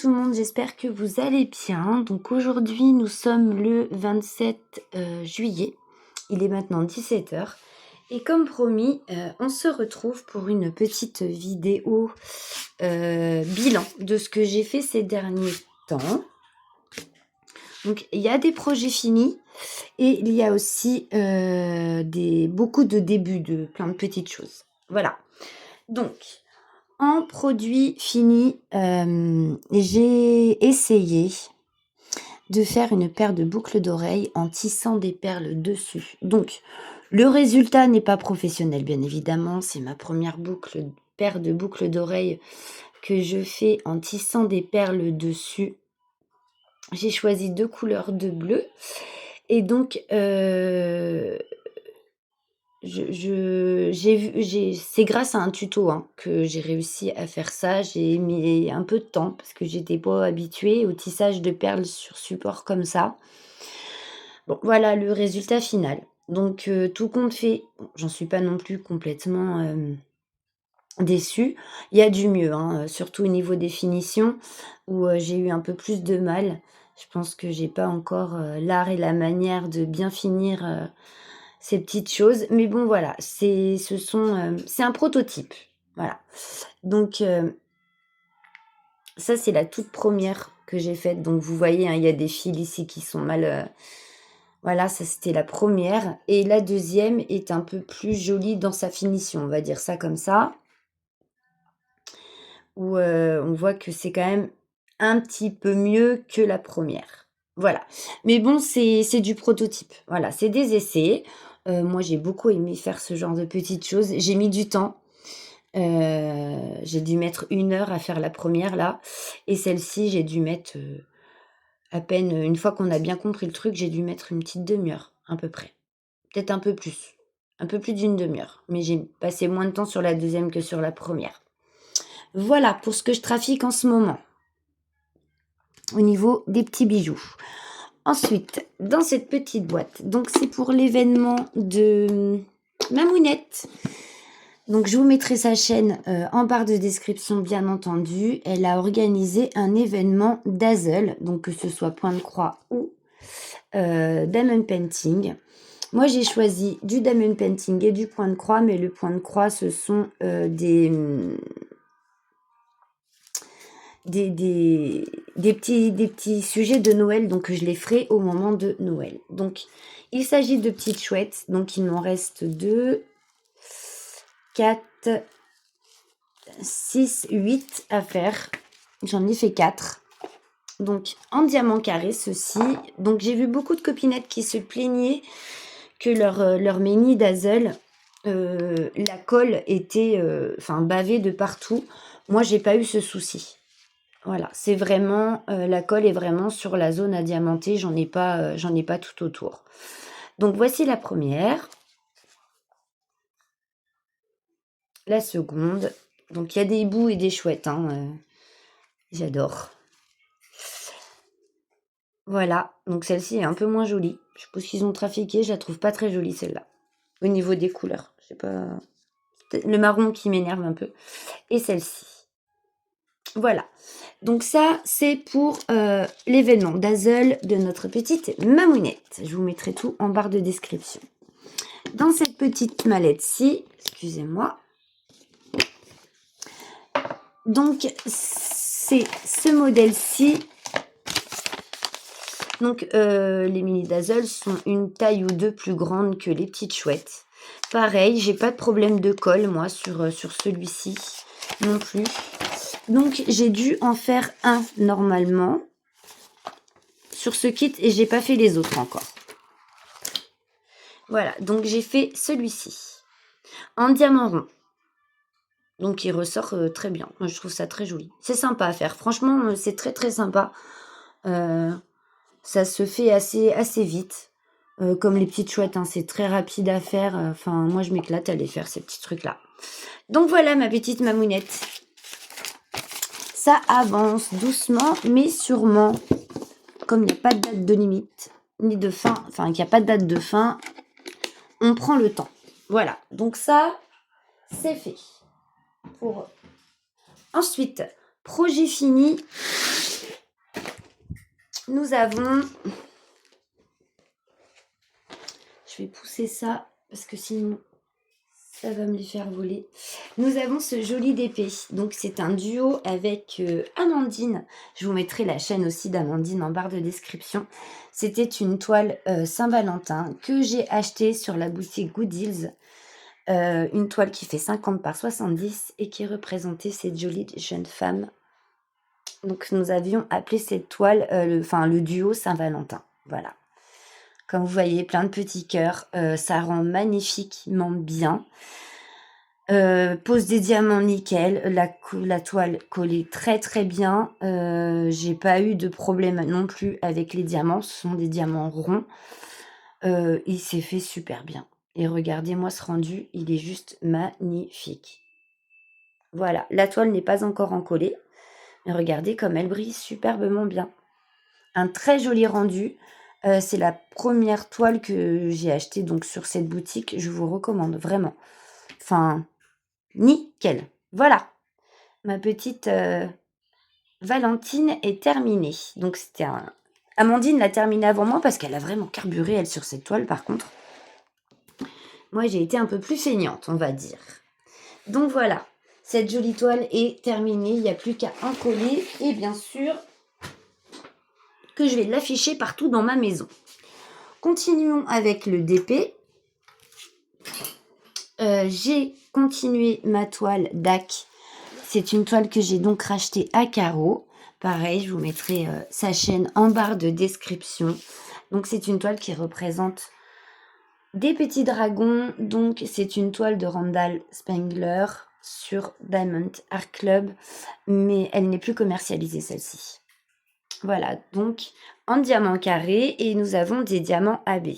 tout le monde, j'espère que vous allez bien. Donc aujourd'hui, nous sommes le 27 juillet. Il est maintenant 17h. Et comme promis, on se retrouve pour une petite vidéo bilan de ce que j'ai fait ces derniers temps. Donc il y a des projets finis et il y a aussi beaucoup de débuts de plein de petites choses. Voilà. Donc, en produit fini, j'ai essayé de faire une paire de boucles d'oreilles en tissant des perles dessus. Donc, le résultat n'est pas professionnel, bien évidemment. C'est ma première paire de boucles d'oreilles que je fais en tissant des perles dessus. J'ai choisi 2 couleurs de bleu. Et donc, c'est grâce à un tuto que j'ai réussi à faire ça. J'ai mis un peu de temps parce que j'étais pas habituée au tissage de perles sur support comme ça. Bon, voilà le résultat final. Donc, tout compte fait, bon, j'en suis pas non plus complètement déçue. Il y a du mieux, surtout au niveau des finitions où j'ai eu un peu plus de mal. Je pense que j'ai pas encore l'art et la manière de bien finir ces petites choses. Mais bon, voilà, c'est un prototype. Voilà. Donc, ça, c'est la toute première que j'ai faite. Donc, vous voyez, il y a des fils ici qui sont mal... voilà, ça, c'était la première. Et la deuxième est un peu plus jolie dans sa finition, on va dire ça comme ça. Où on voit que c'est quand même un petit peu mieux que la première. Voilà. Mais bon, c'est du prototype. Voilà, c'est des essais. Moi, j'ai beaucoup aimé faire ce genre de petites choses. J'ai mis du temps. J'ai dû mettre 1 heure à faire la première là. Et celle-ci, j'ai dû mettre à peine, une fois qu'on a bien compris le truc, j'ai dû mettre une petite demi-heure, à peu près. Peut-être un peu plus. Un peu plus d'une demi-heure. Mais j'ai passé moins de temps sur la deuxième que sur la première. Voilà pour ce que je trafique en ce moment. Au niveau des petits bijoux. Ensuite, dans cette petite boîte, donc c'est pour l'événement de Mamounette. Donc je vous mettrai sa chaîne en barre de description, bien entendu. Elle a organisé un événement Dazzle, donc que ce soit point de croix ou diamond painting. Moi j'ai choisi du diamond painting et du point de croix, mais le point de croix ce sont des petits sujets de Noël, donc je les ferai au moment de Noël. Donc, il s'agit de petites chouettes. Donc, il m'en reste 2, 4, 6, 8 à faire. J'en ai fait 4. Donc, en diamant carré, ceci. Donc, j'ai vu beaucoup de copinettes qui se plaignaient que leur mini Dazzle, la colle était bavée de partout. Moi, j'ai pas eu ce souci. Voilà, c'est vraiment, la colle est vraiment sur la zone à diamanter, j'en ai pas tout autour. Donc voici la première. La seconde. Donc il y a des hiboux et des chouettes, j'adore. Voilà, donc celle-ci est un peu moins jolie. Je suppose qu'ils ont trafiqué, je la trouve pas très jolie celle-là. Au niveau des couleurs, je sais pas, c'est le marron qui m'énerve un peu. Et celle-ci. Voilà, donc ça c'est pour l'événement Dazzle de notre petite Mamounette. Je vous mettrai tout en barre de description. Dans cette petite mallette-ci, excusez-moi, donc c'est ce modèle-ci. Donc les mini Dazzle sont une taille ou deux plus grandes que les petites chouettes. Pareil, j'ai pas de problème de colle moi sur celui-ci non plus. Donc j'ai dû en faire un normalement sur ce kit et j'ai pas fait les autres encore. Voilà, donc j'ai fait celui-ci en diamant rond. Donc il ressort très bien. Moi je trouve ça très joli. C'est sympa à faire. Franchement, c'est très très sympa. Ça se fait assez vite. Comme les petites chouettes, c'est très rapide à faire. Enfin, moi je m'éclate à les faire ces petits trucs-là. Donc voilà ma petite Mamounette. Ça avance doucement, mais sûrement. Comme il n'y a pas de date de limite, ni de fin, enfin qu'il n'y a pas de date de fin, on prend le temps. Voilà, donc ça, c'est fait. Ensuite, projet fini, Nous avons... Je vais pousser ça parce que sinon ça va me les faire voler. Nous avons ce joli DP. Donc c'est un duo avec Amandine. Je vous mettrai la chaîne aussi d'Amandine en barre de description. C'était une toile Saint-Valentin que j'ai achetée sur la boutique Good Deals. Une toile qui fait 50 par 70 et qui représentait cette jolie jeune femme. Donc nous avions appelé cette toile le duo Saint-Valentin. Voilà. Comme vous voyez, plein de petits cœurs. Ça rend magnifiquement bien. Pose des diamants nickel. La toile collait très très bien. J'ai pas eu de problème non plus avec les diamants. Ce sont des diamants ronds. Il s'est fait super bien. Et regardez-moi ce rendu, il est juste magnifique. Voilà, la toile n'est pas encore encollée. Mais regardez comme elle brille superbement bien. Un très joli rendu. C'est la première toile que j'ai achetée donc sur cette boutique. Je vous recommande vraiment. Enfin, nickel. Voilà. Ma petite Valentine est terminée. Donc c'était un... Amandine l'a terminée avant moi parce qu'elle a vraiment carburé elle sur cette toile par contre. Moi j'ai été un peu plus feignante on va dire. Donc voilà. Cette jolie toile est terminée. Il n'y a plus qu'à encoller. Et bien sûr... que je vais l'afficher partout dans ma maison. Continuons avec le DP. J'ai continué ma toile DAC. C'est une toile que j'ai donc rachetée à Caro. Pareil, je vous mettrai sa chaîne en barre de description. Donc c'est une toile qui représente des petits dragons. Donc c'est une toile de Randall Spangler sur Diamond Art Club. Mais elle n'est plus commercialisée celle-ci. Voilà, donc en diamant carré et nous avons des diamants AB.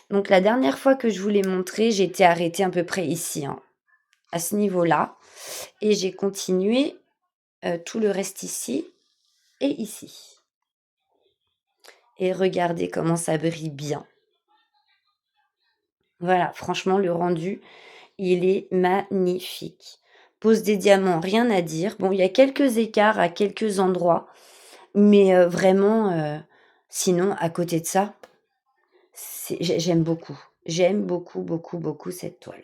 Donc la dernière fois que je vous l'ai montré, j'étais arrêtée à peu près ici, à ce niveau-là. Et j'ai continué tout le reste ici et ici. Et regardez comment ça brille bien. Voilà, franchement, le rendu, il est magnifique. Pose des diamants, rien à dire. Bon, il y a quelques écarts à quelques endroits. Mais vraiment, sinon, à côté de ça, j'aime beaucoup. J'aime beaucoup, beaucoup, beaucoup cette toile.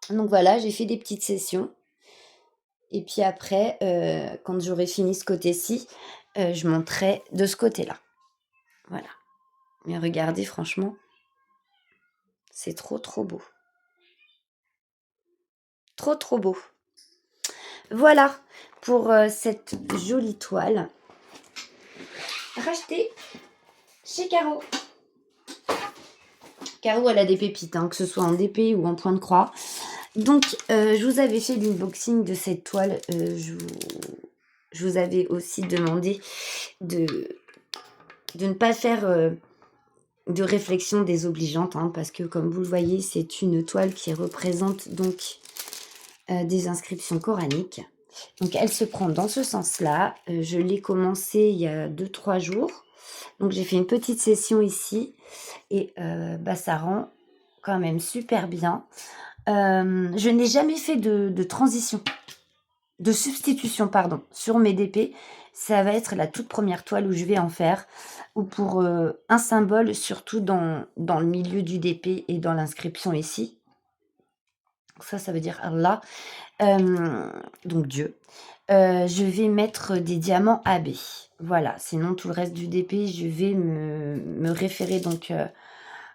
Donc voilà, j'ai fait des petites sessions. Et puis après, quand j'aurai fini ce côté-ci, je monterai de ce côté-là. Voilà. Mais regardez, franchement, c'est trop, trop beau. Trop, trop beau. Voilà pour cette jolie toile rachetée chez Caro. Caro, elle a des pépites, que ce soit en DP ou en point de croix. Donc, je vous avais fait l'unboxing de cette toile. Je vous avais aussi demandé de ne pas faire de réflexion désobligeante, parce que comme vous le voyez, c'est une toile qui représente donc des inscriptions coraniques. Donc, elle se prend dans ce sens-là. Je l'ai commencé il y a 2-3 jours. Donc, j'ai fait une petite session ici. Et ça rend quand même super bien. Je n'ai jamais fait de transition, de substitution, pardon, sur mes DP. Ça va être la toute première toile où je vais en faire, ou pour un symbole, surtout dans le milieu du DP et dans l'inscription ici. Ça veut dire Allah, donc Dieu. Je vais mettre des diamants AB. Voilà, sinon tout le reste du DP, je vais me référer donc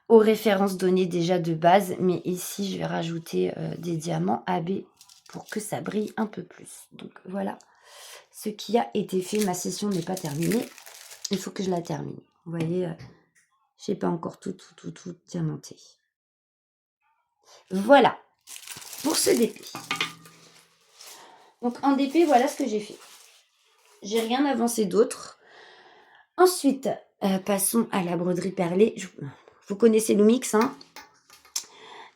aux références données déjà de base, mais ici je vais rajouter des diamants AB pour que ça brille un peu plus. Donc voilà ce qui a été fait. Ma session n'est pas terminée, il faut que je la termine. Vous voyez, j'ai pas encore tout diamanté. Voilà pour ce DP. Donc en DP, voilà ce que j'ai fait. J'ai rien avancé d'autre. Ensuite, passons à la broderie perlée. Vous connaissez Lumix,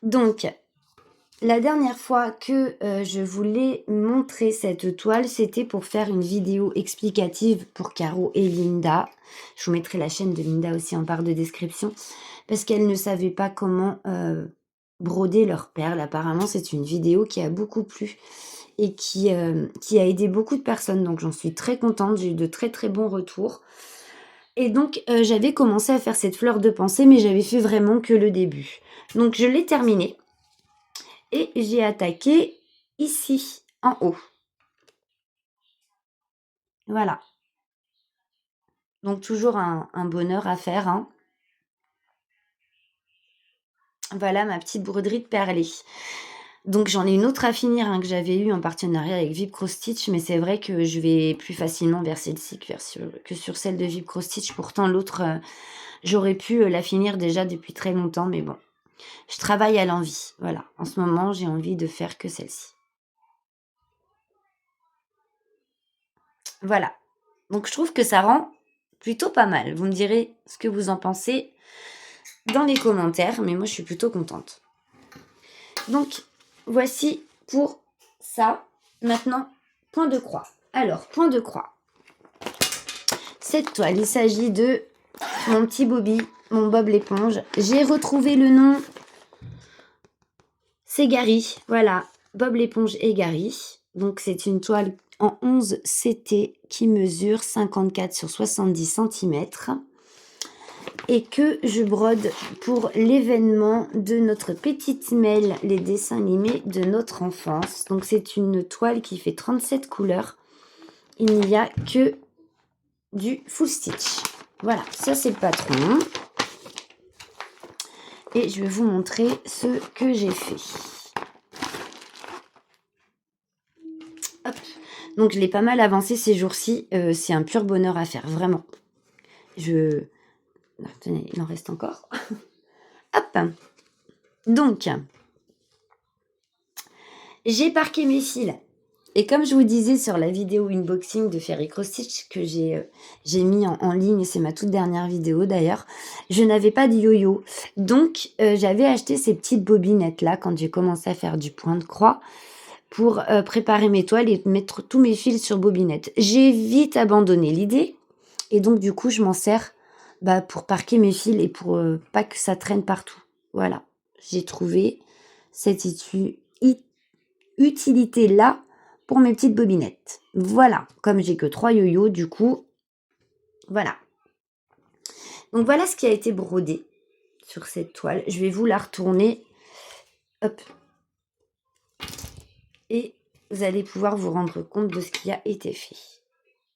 Donc, la dernière fois que je voulais montrer cette toile, c'était pour faire une vidéo explicative pour Caro et Linda. Je vous mettrai la chaîne de Linda aussi en barre de description. Parce qu'elles ne savaient pas comment broder leurs perles. Apparemment, c'est une vidéo qui a beaucoup plu et qui a aidé beaucoup de personnes. Donc, j'en suis très contente. J'ai eu de très, très bons retours. Et donc, j'avais commencé à faire cette fleur de pensée, mais j'avais fait vraiment que le début. Donc je l'ai terminée et j'ai attaqué ici, en haut. Voilà. Donc toujours un bonheur à faire, hein. Voilà ma petite broderie de perlée. Donc j'en ai une autre à finir, hein, que j'avais eue en partenariat avec Vibro Stitch, mais c'est vrai que je vais plus facilement vers celle-ci que sur celle de Vibro Stitch. Pourtant l'autre, j'aurais pu, la finir déjà depuis très longtemps, mais bon, je travaille à l'envie. Voilà, en ce moment, j'ai envie de faire que celle-ci. Voilà, donc je trouve que ça rend plutôt pas mal. Vous me direz ce que vous en pensez dans les commentaires, mais moi je suis plutôt contente. Donc voici pour ça. Maintenant, point de croix. Alors, point de croix. Cette toile, il s'agit de mon petit Bobby, mon Bob l'éponge. J'ai retrouvé le nom. C'est Gary. Voilà, Bob l'éponge et Gary. Donc c'est une toile en 11 CT qui mesure 54 sur 70 centimètres et que je brode pour l'événement de notre petite Mel, les dessins animés de notre enfance. Donc c'est une toile qui fait 37 couleurs. Il n'y a que du full stitch. Voilà, ça c'est le patron. Et je vais vous montrer ce que j'ai fait. Hop. Donc je l'ai pas mal avancé ces jours-ci. C'est un pur bonheur à faire, vraiment. Non, tenez, il en reste encore. Hop. Donc, j'ai parqué mes fils. Et comme je vous disais sur la vidéo unboxing de Fairy Cross Stitch que j'ai mis en ligne, c'est ma toute dernière vidéo d'ailleurs, je n'avais pas de yo-yo. Donc, j'avais acheté ces petites bobinettes là quand j'ai commencé à faire du point de croix pour préparer mes toiles et mettre tous mes fils sur bobinette. J'ai vite abandonné l'idée et donc du coup, je m'en sers pour parquer mes fils et pour pas que ça traîne partout. Voilà, j'ai trouvé cette utilité là pour mes petites bobinettes. Voilà, comme j'ai que 3 yo-yo, du coup, voilà. Donc voilà ce qui a été brodé sur cette toile. Je vais vous la retourner. Hop. Et vous allez pouvoir vous rendre compte de ce qui a été fait.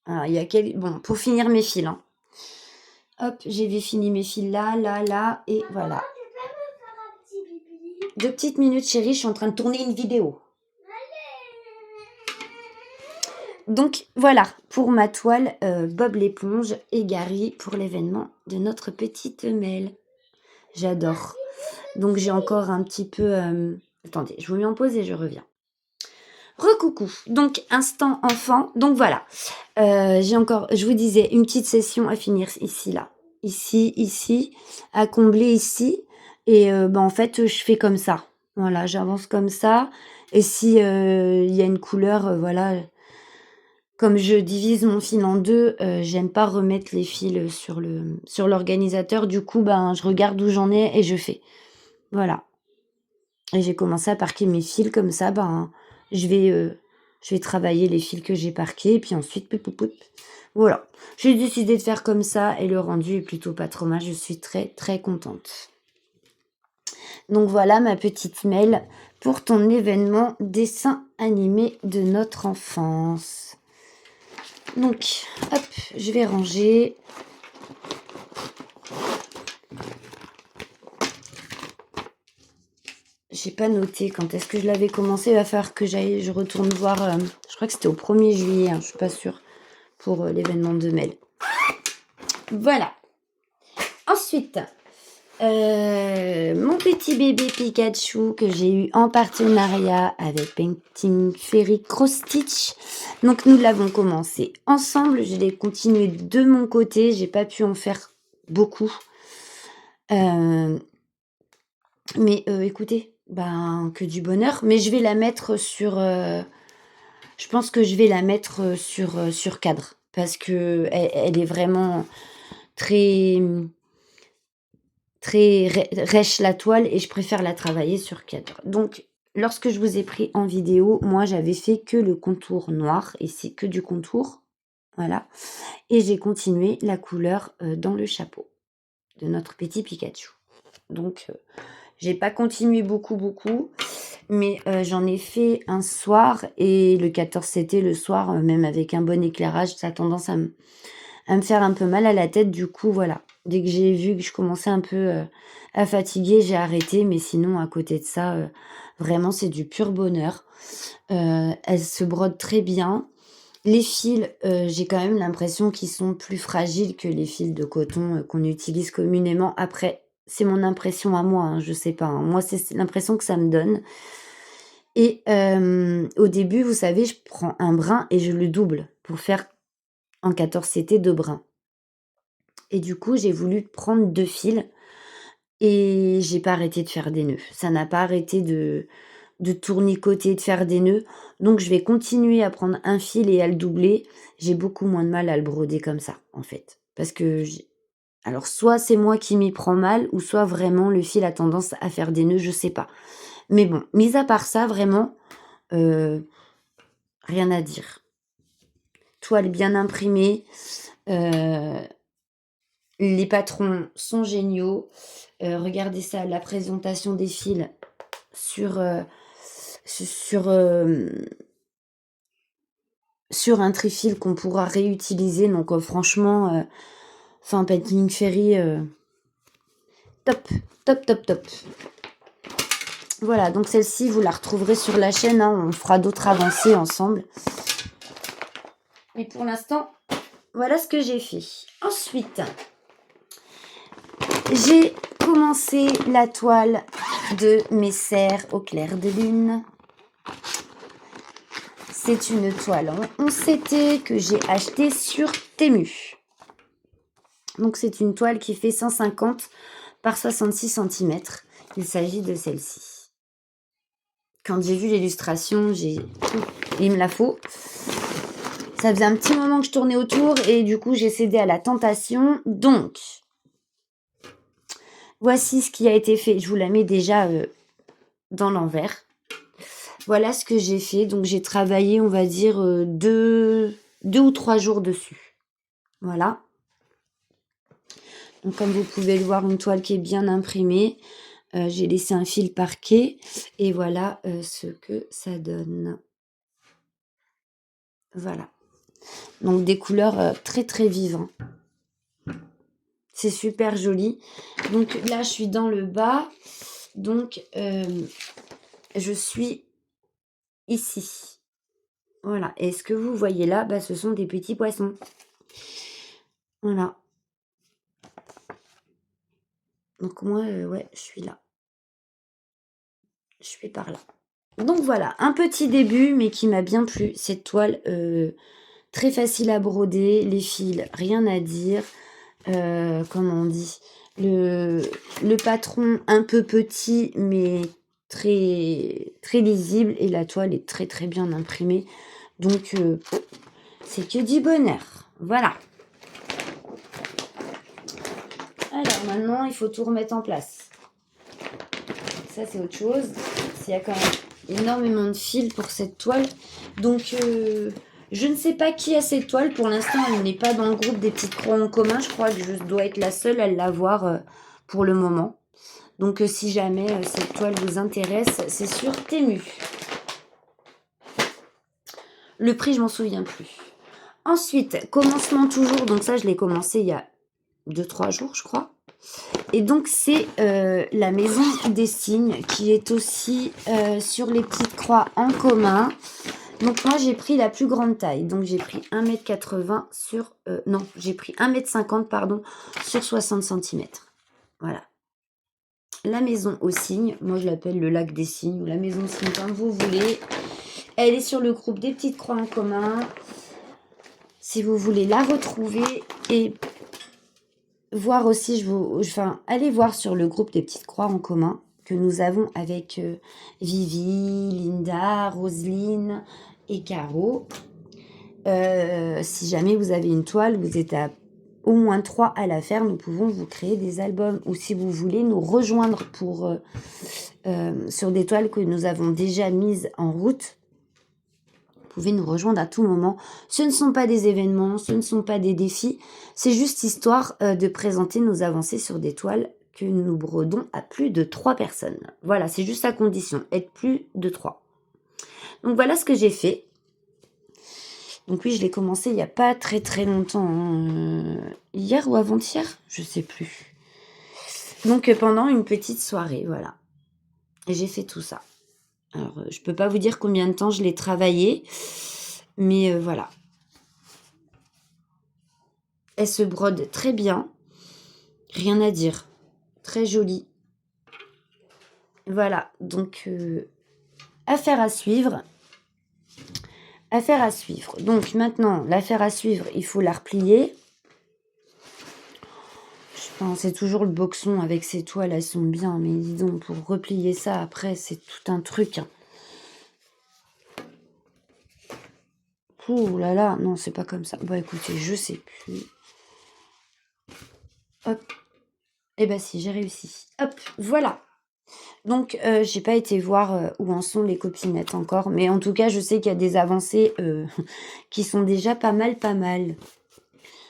Alors, bon, pour finir mes fils, hein. Hop, j'ai fini mes fils là, là, là, et voilà. 2 petites minutes, chérie, je suis en train de tourner une vidéo. Donc voilà, pour ma toile, Bob l'éponge et Gary pour l'événement de notre petite Mel. J'adore. Donc j'ai encore un petit peu... Attendez, je vous mets en pause et je reviens. Recoucou. Donc instant enfant. Donc voilà. J'ai encore, je vous disais, une petite session à finir ici, là. Ici, à combler ici. Et en fait, je fais comme ça. Voilà, j'avance comme ça. Et si il y a une couleur, voilà, comme je divise mon fil en deux, j'aime pas remettre les fils sur l'organisateur. Du coup, je regarde où j'en ai et je fais. Voilà. Et j'ai commencé à parquer mes fils comme ça. Je vais travailler les fils que j'ai parqués. Et puis ensuite, voilà. J'ai décidé de faire comme ça et le rendu est plutôt pas trop mal. Je suis très, très contente. Donc voilà ma petite Mel pour ton événement dessin animé de notre enfance. Donc, hop, je vais ranger. J'ai pas noté quand est-ce que je l'avais commencé. Il va falloir que je retourne voir. Je crois que c'était au 1er juillet, hein, je suis pas sûre, pour l'événement de Mel. Voilà. Ensuite, mon petit bébé Pikachu que j'ai eu en partenariat avec Painting Fairy Cross Stitch. Donc nous l'avons commencé ensemble. Je l'ai continué de mon côté. J'ai pas pu en faire beaucoup. Mais écoutez, que du bonheur. Mais je vais la mettre sur... je pense que je vais la mettre sur cadre. Parce que elle est vraiment très... très rêche la toile et je préfère la travailler sur cadre. Donc, lorsque je vous ai pris en vidéo, moi, j'avais fait que le contour noir et c'est que du contour. voilà, et j'ai continué la couleur, dans le chapeau de notre petit Pikachu. Donc j'ai pas continué beaucoup, beaucoup, mais j'en ai fait un soir et le 14 c'était le soir, même avec un bon éclairage, ça a tendance à me faire un peu mal à la tête. Du coup, voilà, dès que j'ai vu que je commençais un peu, à fatiguer, j'ai arrêté, mais sinon à côté de ça, vraiment c'est du pur bonheur. Elle se brode très bien. Les fils, j'ai quand même l'impression qu'ils sont plus fragiles que les fils de coton, qu'on utilise communément. Après, c'est mon impression à moi, hein, je sais pas, hein. Moi, c'est l'impression que ça me donne et au début, vous savez, je prends un brin et je le double pour faire en 14 CT 2 brins et du coup, j'ai voulu prendre 2 fils et j'ai pas arrêté de faire des nœuds. Ça n'a pas arrêté de tournicoter, de faire des nœuds. Donc je vais continuer à prendre un fil et à le doubler. J'ai beaucoup moins de mal à le broder comme ça, en fait. Parce que alors soit c'est moi qui m'y prends mal ou soit vraiment le fil a tendance à faire des nœuds, je sais pas. Mais bon, mis à part ça, vraiment, heu, rien à dire. Toile bien imprimée, heu, les patrons sont géniaux. Regardez ça, la présentation des fils sur, sur, sur un trifil qu'on pourra réutiliser donc franchement, enfin Painting Ferry, top, top, top, top. Voilà, donc celle-ci, vous la retrouverez sur la chaîne, hein, on fera d'autres avancées ensemble. Mais pour l'instant, voilà ce que j'ai fait. Ensuite, j'ai commencé la toile de mes cerfs au clair de lune. C'est une toile en 11 CT que j'ai achetée sur Temu. Donc c'est une toile qui fait 150 par 66 centimètres. Il s'agit de celle-ci. Quand j'ai vu l'illustration, il me la faut. Ça faisait un petit moment que je tournais autour et du coup j'ai cédé à la tentation. Donc, voici ce qui a été fait. Je vous la mets déjà dans l'envers. Voilà ce que j'ai fait. Donc j'ai travaillé, on va dire, 2 ou 3 jours dessus. Voilà. Donc comme vous pouvez le voir, une toile qui est bien imprimée. J'ai laissé un fil parquet et voilà ce que ça donne. Voilà. Donc des couleurs très très vives, hein. C'est super joli. Donc là, je suis dans le bas. Donc je suis ici. Voilà. Et ce que vous voyez là, bah, ce sont des petits poissons. Voilà. Donc moi, ouais, je suis là. Je suis par là. Donc voilà, un petit début, mais qui m'a bien plu. Cette toile, très facile à broder, les fils, rien à dire. Comment on dit? Le patron un peu petit, mais très, très lisible, et la toile est très très bien imprimée. Donc c'est que du bonheur. Voilà. Alors maintenant, il faut tout remettre en place. Ça, c'est autre chose. Il y a quand même énormément de fils pour cette toile. Donc, je ne sais pas qui a cette toile. Pour l'instant, elle n'est pas dans le groupe des petites croix en commun. Je crois que je dois être la seule à l'avoir pour le moment. Donc, si jamais cette toile vous intéresse, c'est sur Temu. Le prix, je m'en souviens plus. Ensuite, commencement toujours. Donc ça, je l'ai commencé il y a 2-3 jours, je crois. Et donc, c'est la maison des signes qui est aussi sur les petites croix en commun. Donc, moi, j'ai pris la plus grande taille. Donc, j'ai pris 1,80 m sur... non, j'ai pris 1,50 m, pardon, sur 60 cm. Voilà. La maison aux signes. Moi, je l'appelle le lac des signes ou la maison aux signes, comme vous voulez. Elle est sur le groupe des petites croix en commun. Si vous voulez la retrouver et voir aussi, allez voir sur le groupe des petites croix en commun que nous avons avec Vivi, Linda, Roselyne et Caro. Si jamais vous avez une toile, vous êtes à au moins 3 à la faire, nous pouvons vous créer des albums. Ou si vous voulez nous rejoindre sur des toiles que nous avons déjà mises en route, Vous pouvez nous rejoindre à tout moment. Ce ne sont pas des événements, ce ne sont pas des défis. C'est juste histoire de présenter nos avancées sur des toiles que nous brodons à plus de 3 personnes. Voilà, c'est juste à condition, être plus de 3. Donc voilà ce que j'ai fait. Donc oui, je l'ai commencé il n'y a pas très très longtemps. Hier ou avant-hier, je sais plus. Donc pendant une petite soirée, voilà. Et j'ai fait tout ça. Alors, je peux pas vous dire combien de temps je l'ai travaillé, mais voilà. Elle se brode très bien, rien à dire. Très jolie. Voilà, donc affaire à suivre. Affaire à suivre. Donc maintenant, l'affaire à suivre, il faut la replier. C'est toujours le boxon avec ses toiles, elles sont bien, mais dis donc, pour replier ça après, c'est tout un truc. Hein. Ouh là là, non, c'est pas comme ça. Bon, écoutez, je sais plus. Hop. Eh ben si, j'ai réussi. Hop, voilà. Donc, j'ai pas été voir où en sont les copinettes encore, mais en tout cas, je sais qu'il y a des avancées qui sont déjà pas mal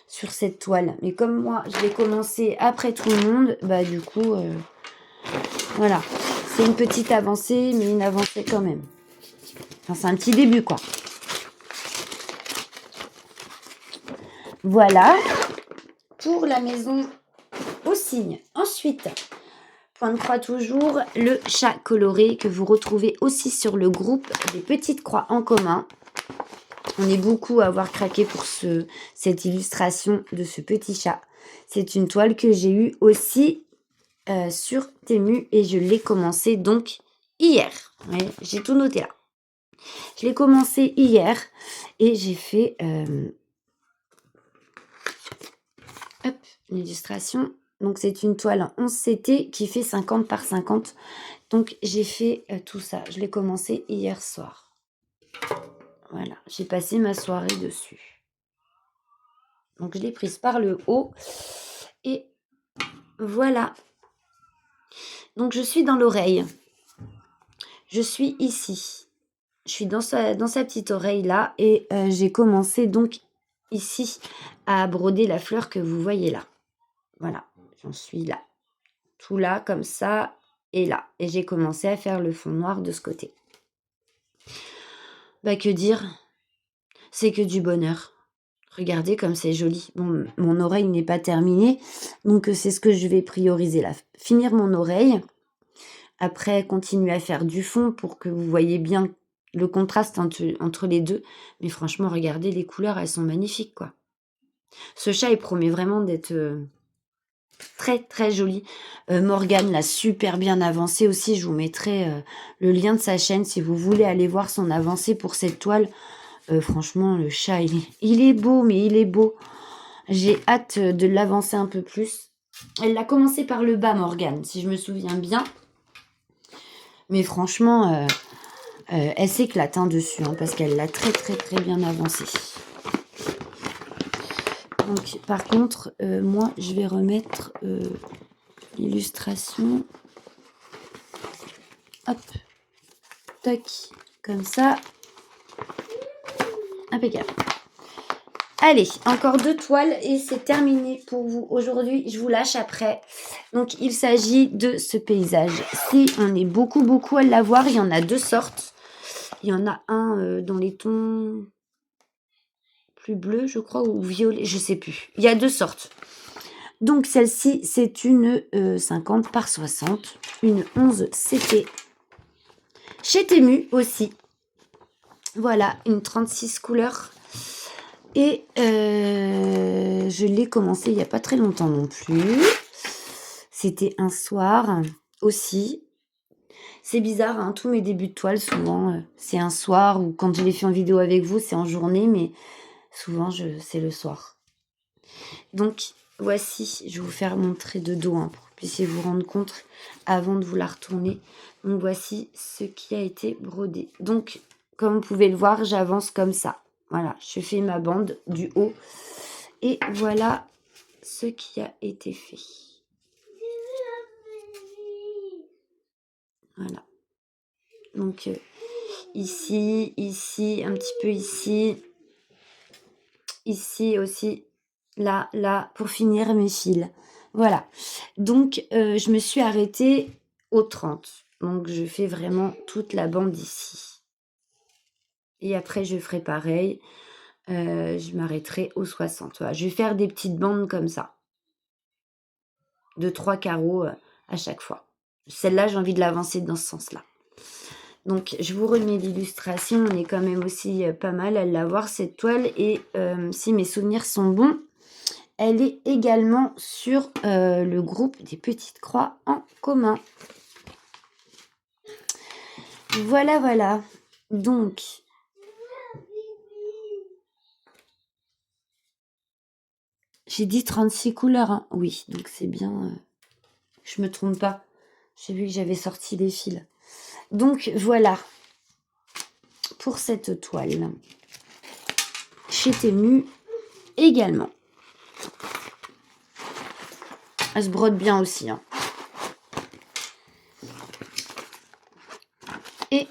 sur cette toile. Mais comme moi, je l'ai commencé après tout le monde, bah du coup, voilà. C'est une petite avancée, mais une avancée quand même. Enfin, c'est un petit début, quoi. Voilà pour la maison au cygne. Ensuite, point de croix toujours, le chat coloré que vous retrouvez aussi sur le groupe des petites croix en commun. On est beaucoup à avoir craqué pour cette illustration de ce petit chat. C'est une toile que j'ai eue aussi sur Temu et je l'ai commencé donc hier. Ouais, j'ai tout noté là. Je l'ai commencé hier et j'ai fait une illustration. Donc c'est une toile en 11 CT qui fait 50 par 50. Donc j'ai fait tout ça. Je l'ai commencé hier soir. Voilà, j'ai passé ma soirée dessus. Donc je l'ai prise par le haut. Et voilà. Donc je suis dans l'oreille. Je suis ici. Je suis dans sa petite oreille là. Et j'ai commencé donc ici à broder la fleur que vous voyez là. Voilà, j'en suis là. Tout là, comme ça, et là. Et j'ai commencé à faire le fond noir de ce côté. Bah que dire? C'est que du bonheur. Regardez comme c'est joli. Bon, mon oreille n'est pas terminée, donc c'est ce que je vais prioriser là. Finir mon oreille. Après, continuer à faire du fond pour que vous voyez bien le contraste entre les deux. Mais franchement, regardez, les couleurs, elles sont magnifiques, quoi. Ce chat, il promet vraiment d'être très, très joli. Morgane l'a super bien avancé aussi. Je vous mettrai le lien de sa chaîne si vous voulez aller voir son avancée pour cette toile. Franchement, le chat, il est beau, mais il est beau. J'ai hâte de l'avancer un peu plus. Elle l'a commencé par le bas, Morgane, si je me souviens bien. Mais franchement, elle s'éclate dessus, parce qu'elle l'a très, très, très bien avancé. Donc, par contre, moi, je vais remettre l'illustration. Hop. Tac. Comme ça. Impeccable. Allez, encore 2 toiles et c'est terminé pour vous aujourd'hui. Je vous lâche après. Donc, il s'agit de ce paysage. Si on est beaucoup à l'avoir, il y en a 2 sortes. Il y en a un dans les tons plus bleus, je crois, ou violet, je sais plus. Il y a 2 sortes. Donc, celle-ci, c'est une 50 par 60, une 11 CT. Chez Temu aussi. Voilà, une 36 couleurs. Et je l'ai commencé il n'y a pas très longtemps non plus. C'était un soir aussi. C'est bizarre, tous mes débuts de toile, souvent, c'est un soir ou quand je les fais en vidéo avec vous, c'est en journée, mais souvent, c'est le soir. Donc, voici, je vais vous faire montrer de dos pour que vous puissiez vous rendre compte avant de vous la retourner. Donc, voici ce qui a été brodé. Donc, comme vous pouvez le voir, j'avance comme ça. Voilà, je fais ma bande du haut. Et voilà ce qui a été fait. Voilà. Donc, ici, ici, un petit peu ici aussi, là, là, pour finir mes fils. Voilà. Donc, je me suis arrêtée aux 30. Donc je fais vraiment toute la bande ici et après je ferai pareil, je m'arrêterai aux 60. Voilà, je vais faire des petites bandes comme ça, de 3 carreaux, à chaque fois. Celle-là, j'ai envie de l'avancer dans ce sens-là. Donc je vous remets l'illustration, on est quand même aussi, pas mal à l'avoir cette toile et si mes souvenirs sont bons, elle est également sur, le groupe des petites croix en commun. Voilà, voilà. Donc j'ai dit 36 couleurs, hein? Oui, donc c'est bien, je me trompe pas. J'ai vu que j'avais sorti les fils. Donc voilà pour cette toile. Chez Temu également. Elle se brode bien aussi, hein. Et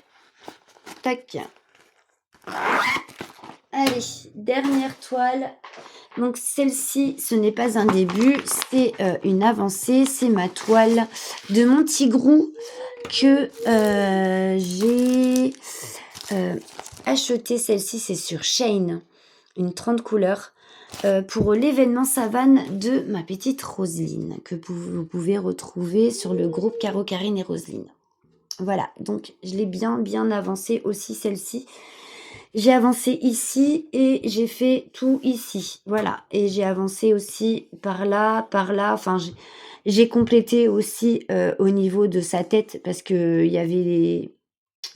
tac. Allez, dernière toile. Donc celle-ci, ce n'est pas un début, c'est une avancée. C'est ma toile de mon tigrou que j'ai acheté. Celle-ci, c'est sur Shein, une 30 couleurs, pour l'événement savane de ma petite Roseline, que vous pouvez retrouver sur le groupe Caro, Karine et Roseline. Voilà, donc je l'ai bien, bien avancée aussi celle-ci. J'ai avancé ici et j'ai fait tout ici. Voilà, et j'ai avancé aussi par là, enfin j'ai complété aussi, au niveau de sa tête parce qu'il y avait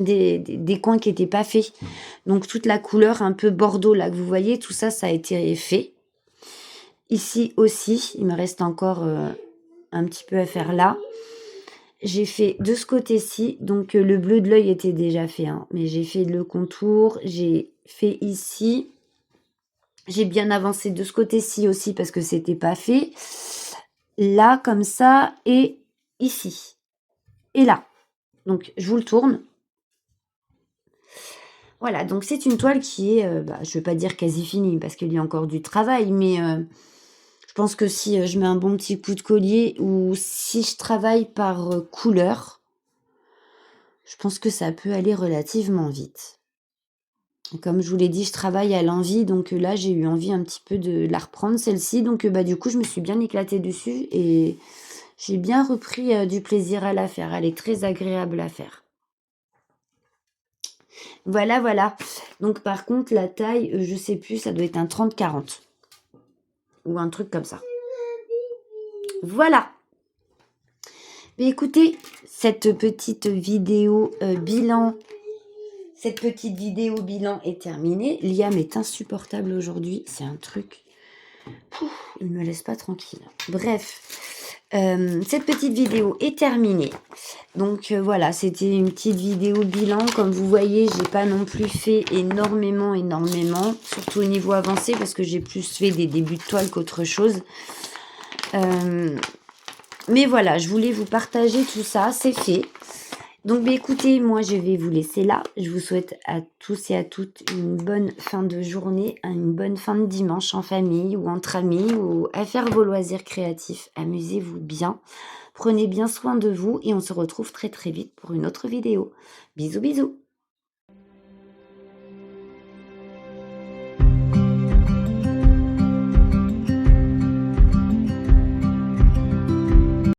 des coins qui étaient pas faits. Donc toute la couleur un peu bordeaux là que vous voyez, tout ça, ça a été fait. Ici aussi, il me reste encore, un petit peu à faire là. J'ai fait de ce côté-ci, donc le bleu de l'œil était déjà fait, hein, mais j'ai fait le contour, j'ai fait ici. J'ai bien avancé de ce côté-ci aussi parce que c'était pas fait. Là, comme ça, et ici. Et là. Donc, je vous le tourne. Voilà, donc c'est une toile qui est, je ne vais pas dire quasi finie parce qu'il y a encore du travail, mais je pense que si je mets un bon petit coup de collier ou si je travaille par couleur, je pense que ça peut aller relativement vite. Et comme je vous l'ai dit, je travaille à l'envie, donc là, j'ai eu envie un petit peu de la reprendre, celle-ci. Donc du coup, je me suis bien éclatée dessus et j'ai bien repris du plaisir à la faire. Elle est très agréable à faire. Voilà, voilà. Donc par contre, la taille, je sais plus, ça doit être un 30-40 ou un truc comme ça. Voilà. Mais écoutez, cette petite vidéo bilan est terminée. Liam est insupportable aujourd'hui. C'est un truc. Il me laisse pas tranquille. Bref, cette petite vidéo est terminée. Donc voilà, c'était une petite vidéo bilan. Comme vous voyez, j'ai pas non plus fait énormément, surtout au niveau avancé, parce que j'ai plus fait des débuts de toile qu'autre chose. Mais voilà, je voulais vous partager tout ça, c'est fait. Donc écoutez, moi je vais vous laisser là. Je vous souhaite à tous et à toutes une bonne fin de journée, une bonne fin de dimanche en famille ou entre amis ou à faire vos loisirs créatifs. Amusez-vous bien, prenez bien soin de vous et on se retrouve très très vite pour une autre vidéo. Bisous bisous.